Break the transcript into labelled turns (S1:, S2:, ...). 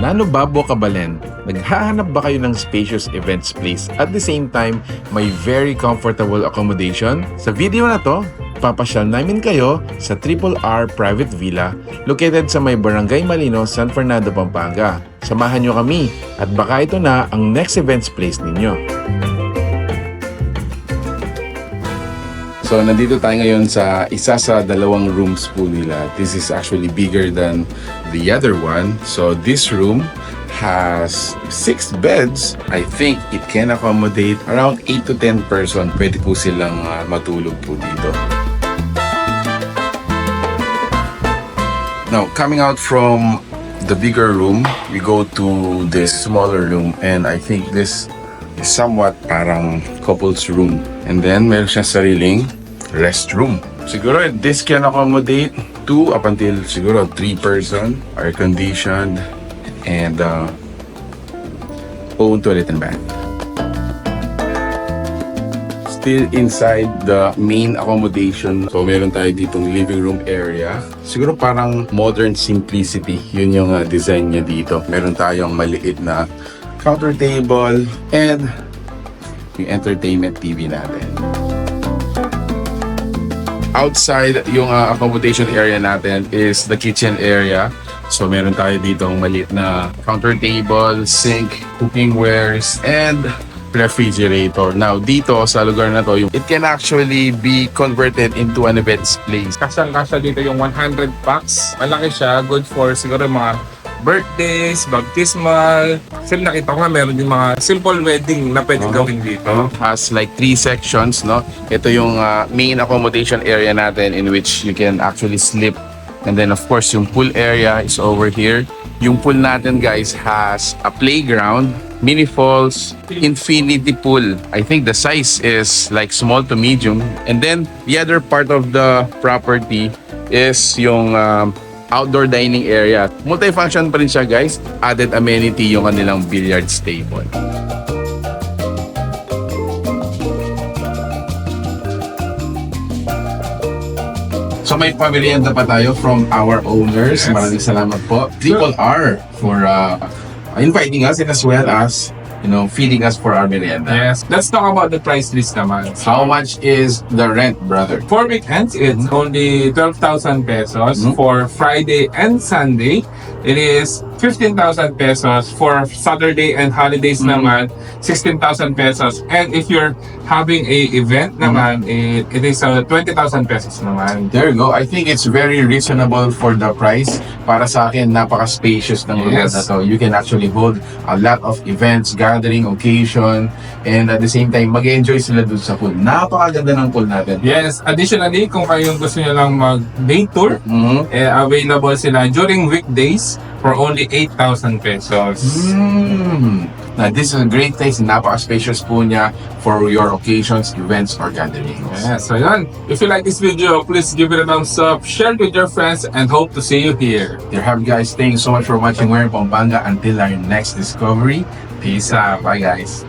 S1: Fernando Kabalen, naghahanap ba kayo ng spacious events place at the same time may very comfortable accommodation? Sa video na to, papasyal namin kayo sa RRR Private Villa located sa may Barangay Malino, San Fernando, Pampanga. Samahan nyo kami at baka ito na ang next events place ninyo. So, nandito tayo ngayon sa isa sa dalawang rooms po nila. This is actually bigger than the other one. So, this room has 6 beds. I think it can accommodate around 8 to 10 person. Pwede po silang matulog po dito. Now, coming out from the bigger room, we go to this smaller room. And I think this is somewhat parang couple's room. And then, meron siyang sariling restroom. Siguro, this can accommodate 2 up until siguro 3 person, air-conditioned, and own toilet and bath. Still inside the main accommodation. So, meron tayo ditong living room area. Siguro parang modern simplicity. Yun yung design niya dito. Meron tayong maliit na counter table and yung entertainment TV natin. Outside yung accommodation area natin is the kitchen area. So meron tayo ditong maliit na counter table, sink, cooking wares, and refrigerator. Now dito sa lugar na to, it can actually be converted into an events place.
S2: Kasya dito yung 100 packs. Malaki siya, good for siguro mga birthdays, baptismal. Kasi nakita ko nga meron din mga simple wedding na pwede gawin dito.
S1: Has like 3 sections, no? Ito yung main accommodation area natin in which you can actually sleep. And then of course, yung pool area is over here. Yung pool natin, guys, has a playground, mini falls, infinity pool. I think the size is like small to medium. And then the other part of the property is yung outdoor dining area. Multifunction pa rin siya, guys. Added amenity yung kanilang billiards table. So may pamerienda pa tayo from our owners. Yes. Maraming salamat po. RRR for inviting us and as well as feeding us for our merienda.
S2: Yes. Let's talk about the price list naman.
S1: How much is the rent, brother?
S2: For weekends, it's only 12,000 pesos. For Friday and Sunday, it is 15,000 pesos. For Saturday and holidays naman, 16,000 pesos. And if you're having a event naman, it is 20,000 pesos naman.
S1: There you go. I think it's very reasonable for the price. Para sa akin, napaka-spacious ng lugar na to. You can actually hold a lot of events, gathering, occasion, and at the same time, mag-enjoy sila dun sa pool. Napakaganda ng pool natin.
S2: Yes. Additionally, kung kayong gusto nyo lang mag-day tour, available sila during weekdays for only 8,000 pesos. Now, this is a great place. Napaka-spacious po niya for your occasions, events, or gatherings. Yeah, so yan. If you like this video, please give it a thumbs up, share it with your friends, and hope to see you here.
S1: Dear Hub guys, thank you so much for watching We're in Pampanga. Until our next discovery, peace out. Bye guys.